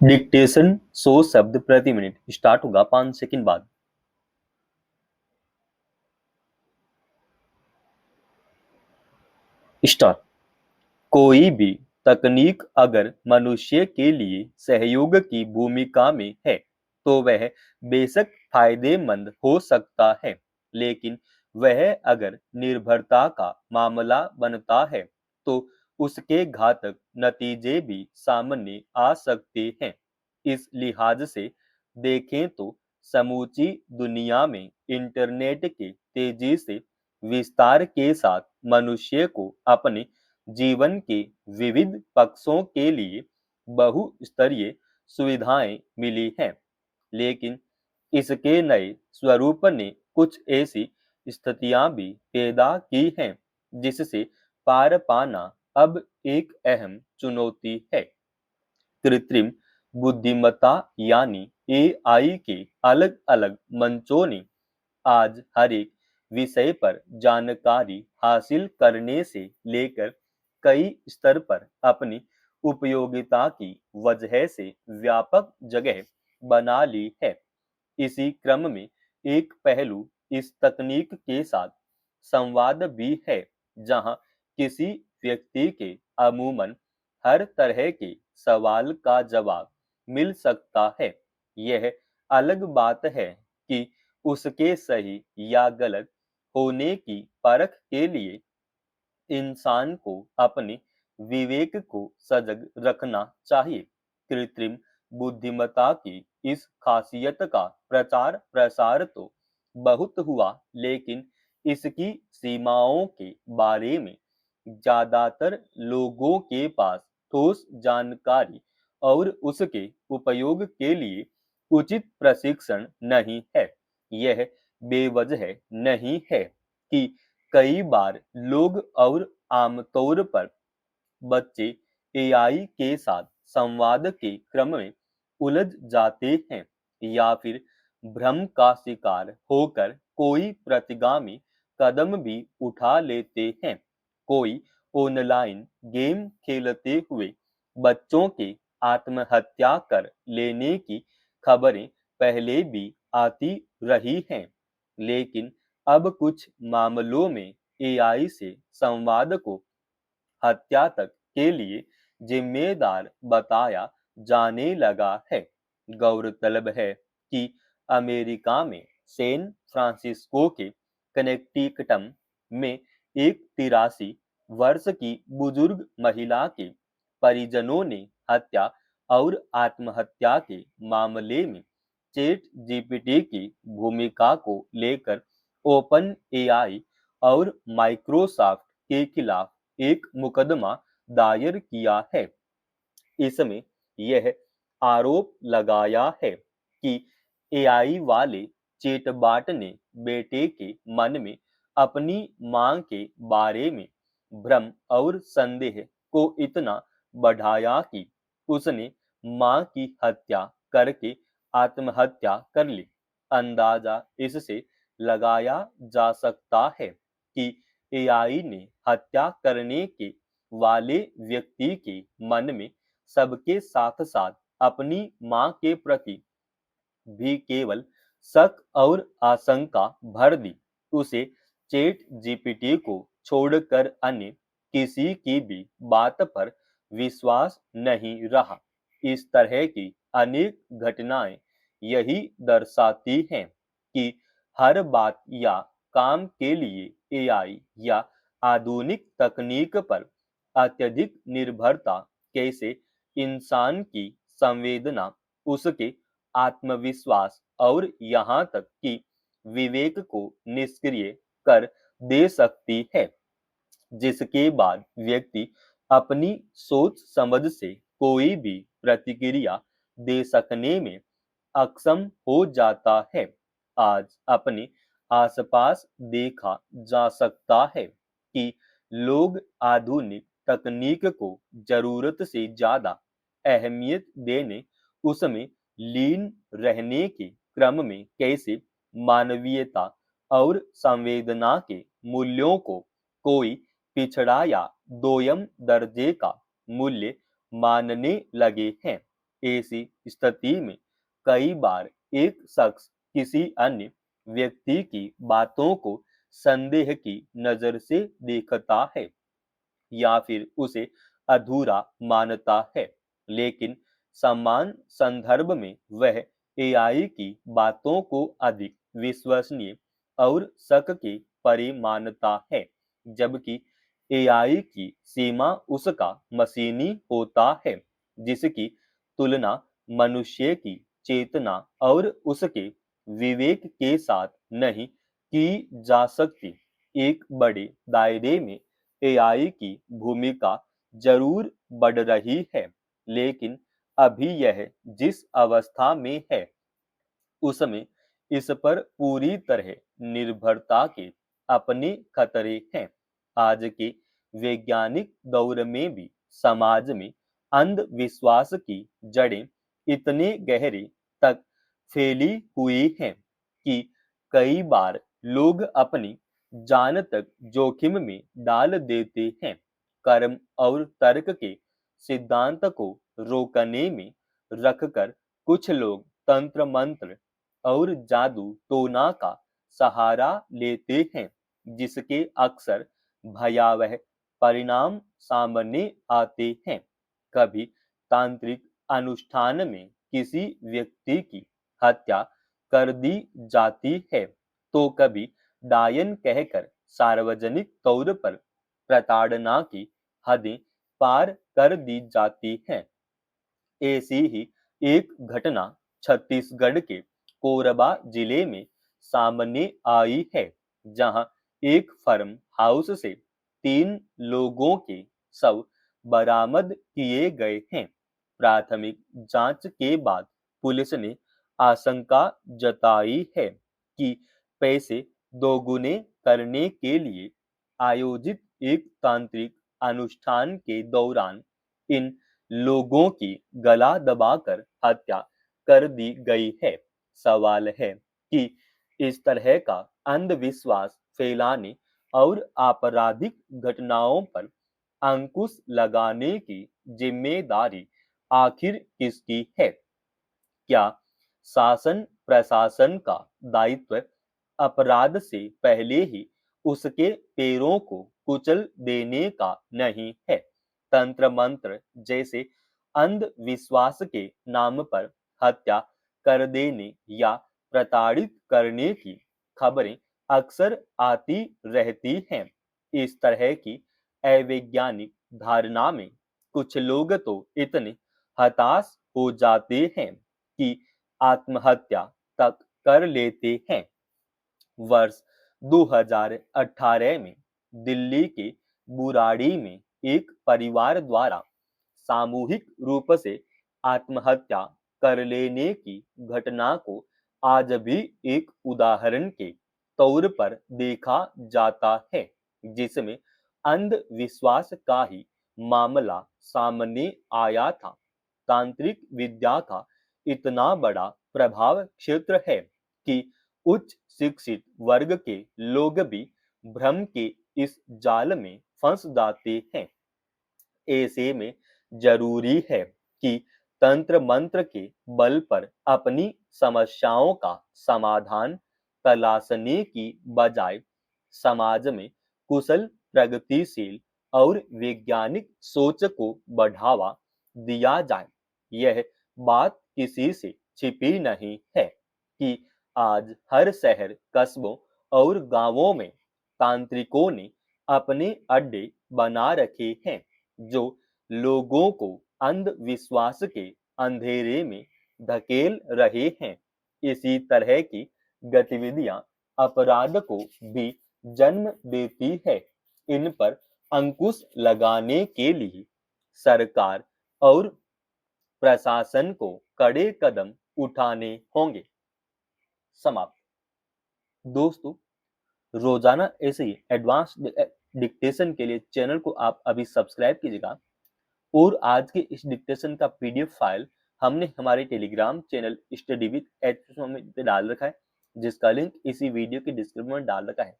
Dictation 100 शब्द प्रति minute start होगा 5 सेकंड बाद। स्टार्ट। कोई भी तकनीक अगर मनुष्य के लिए सहयोग की भूमिका में है तो वह बेशक फायदेमंद हो सकता है, लेकिन वह अगर निर्भरता का मामला बनता है तो उसके घातक नतीजे भी सामने आ सकते हैं। इस लिहाज से देखें तो समूची दुनिया में इंटरनेट के तेजी से विस्तार के साथ मनुष्य को अपने जीवन के विविध पक्षों के लिए बहुस्तरीय सुविधाएं मिली हैं, लेकिन इसके नए स्वरूप ने कुछ ऐसी स्थितियां भी पैदा की हैं जिससे पार पाना अब एक अहम चुनौती है। कृत्रिम बुद्धिमत्ता यानी एआई के अलग अलग मंचों ने आज हर एक विषय पर जानकारी हासिल करने से लेकर कई स्तर पर अपनी उपयोगिता की वजह से व्यापक जगह बना ली है। इसी क्रम में एक पहलू इस तकनीक के साथ संवाद भी है, जहां किसी व्यक्ति के अमूमन हर तरह के सवाल का जवाब मिल सकता है। यह अलग बात है कि उसके सही या गलत होने की परख के लिए इंसान को अपने विवेक को सजग रखना चाहिए। कृत्रिम बुद्धिमत्ता की इस खासियत का प्रचार प्रसार तो बहुत हुआ, लेकिन इसकी सीमाओं के बारे में ज्यादातर लोगों के पास ठोस जानकारी और उसके उपयोग के लिए उचित प्रशिक्षण नहीं है। यह बेवजह नहीं है कि कई बार लोग और आमतौर पर बच्चे एआई के साथ संवाद के क्रम में उलझ जाते हैं या फिर भ्रम का शिकार होकर कोई प्रतिगामी कदम भी उठा लेते हैं। कोई ऑनलाइन गेम खेलते हुए बच्चों के आत्महत्या कर लेने की खबरें पहले भी आती रही हैं, लेकिन अब कुछ मामलों में एआई से संवाद को हत्या तक के लिए जिम्मेदार बताया जाने लगा है। गौरतलब है कि अमेरिका में सैन फ्रांसिस्को के कनेक्टिकटम में एक 83 वर्ष की बुजुर्ग महिला के परिजनों ने हत्या और आत्महत्या के मामले में चैट जीपीटी की भूमिका को लेकर ओपन एआई और माइक्रोसॉफ्ट के खिलाफ एक मुकदमा दायर किया है। इसमें यह आरोप लगाया है कि एआई वाले चेटबॉट ने बेटे के मन में अपनी मां के बारे में भ्रम और संदेह को इतना बढ़ाया कि उसने मां की हत्या करके आत्महत्या कर ली। अंदाजा इससे लगाया जा सकता है कि एआई ने हत्या करने के वाले व्यक्ति के मन में सबके साथ साथ अपनी मां के प्रति भी केवल शक और आशंका भर दी। उसे चैट जीपीटी को छोड़कर अन्य किसी की भी बात पर विश्वास नहीं रहा। इस तरह की अनेक घटनाएं यही दर्शाती हैं कि हर बात या काम के लिए एआई या आधुनिक तकनीक पर अत्यधिक निर्भरता कैसे इंसान की संवेदना, उसके आत्मविश्वास और यहाँ तक कि विवेक को निष्क्रिय कर दे सकती है, जिसके बाद व्यक्ति अपनी सोच समझ से कोई भी प्रतिक्रिया दे सकने में अक्षम हो जाता है। आज अपने आसपास देखा जा सकता है कि लोग आधुनिक तकनीक को जरूरत से ज्यादा अहमियत देने, उसमें लीन रहने के क्रम में कैसे मानवीयता और संवेदना के मूल्यों को कोई पिछड़ा या दोयम दर्जे का मूल्य मानने लगे हैं। ऐसी स्थिति में कई बार एक शख्स किसी अन्य व्यक्ति की बातों को संदेह की नजर से देखता है या फिर उसे अधूरा मानता है, लेकिन समान संदर्भ में वह एआई की बातों को अधिक विश्वसनीय और शक के परे मानता है, जबकि एआई की सीमा उसका मशीनी होता है, जिसकी तुलना मनुष्य की चेतना और उसके विवेक के साथ नहीं की जा सकती। एक बड़े दायरे में एआई की भूमिका जरूर बढ़ रही है, लेकिन अभी यह जिस अवस्था में है उसमें इस पर पूरी तरह निर्भरता के अपने खतरे हैं। आज के वैज्ञानिक दौर में भी समाज में अंधविश्वास की जड़ें इतने गहरे तक फैली हुई हैं कि कई बार लोग अपनी जान तक जोखिम में डाल देते हैं। कर्म और तर्क के सिद्धांत को रोकने में रखकर कुछ लोग तंत्र मंत्र और जादू टोना का सहारा लेते हैं, जिसके अक्सर भयावह परिणाम सामने आते हैं। कभी तांत्रिक अनुष्ठान में किसी व्यक्ति की हत्या कर दी जाती है, तो कभी डायन कहकर सार्वजनिक तौर पर प्रताड़ना की हदें पार कर दी जाती हैं। ऐसी ही एक घटना छत्तीसगढ़ के कोरबा जिले में सामने आई है, जहां एक फार्म हाउस से 3 लोगों के शव बरामद किए गए हैं। प्राथमिक जांच के बाद पुलिस ने आशंका जताई है कि पैसे दोगुने करने के लिए आयोजित एक तांत्रिक अनुष्ठान के दौरान इन लोगों की गला दबाकर हत्या कर दी गई है। सवाल है कि इस तरह का अंधविश्वास फैलाने और आपराधिक घटनाओं पर अंकुश लगाने की जिम्मेदारी आखिर किसकी है? क्या शासन प्रशासन का दायित्व अपराध से पहले ही उसके पैरों को कुचल देने का नहीं है? तंत्र मंत्र जैसे अंधविश्वास के नाम पर हत्या कर देने या प्रताड़ित करने की खबरें अक्सर आती रहती हैं। इस तरह की अवैज्ञानिक धारणा में कुछ लोग तो इतने हताश हो जाते हैं कि आत्महत्या तक कर लेते हैं। वर्ष 2018 में दिल्ली के बुराड़ी में एक परिवार द्वारा सामूहिक रूप से आत्महत्या कर लेने की घटना को आज भी एक उदाहरण के तौर पर देखा जाता है, जिसमें अंधविश्वास का ही मामला सामने आया था। तांत्रिक विद्या का इतना बड़ा प्रभाव क्षेत्र है कि उच्च शिक्षित वर्ग के लोग भी भ्रम के इस जाल में फंस जाते हैं। ऐसे में जरूरी है कि तंत्र मंत्र के बल पर अपनी समस्याओं का समाधान तलाशने की बजाय समाज में कुशल, प्रगतिशील और वैज्ञानिक सोच को बढ़ावा दिया जाए। यह बात किसी से छिपी नहीं है कि आज हर शहर, कस्बों और गांवों में तांत्रिकों ने अपने अड्डे बना रखे हैं, जो लोगों को अंधविश्वास के अंधेरे में धकेल रहे हैं। इसी तरह की गतिविधियां अपराध को भी जन्म देती है। इन पर अंकुश लगाने के लिए सरकार और प्रशासन को कड़े कदम उठाने होंगे। समाप्त। दोस्तों, रोजाना ऐसे ही एडवांस डिक्टेशन के लिए चैनल को आप अभी सब्सक्राइब कीजिएगा और आज के इस डिक्टेशन का पीडीएफ फाइल हमने हमारे Telegram channel study with H में डाल रखा है, जिसका लिंक इसी वीडियो के डिस्क्रिप्शन में डाल रखा है।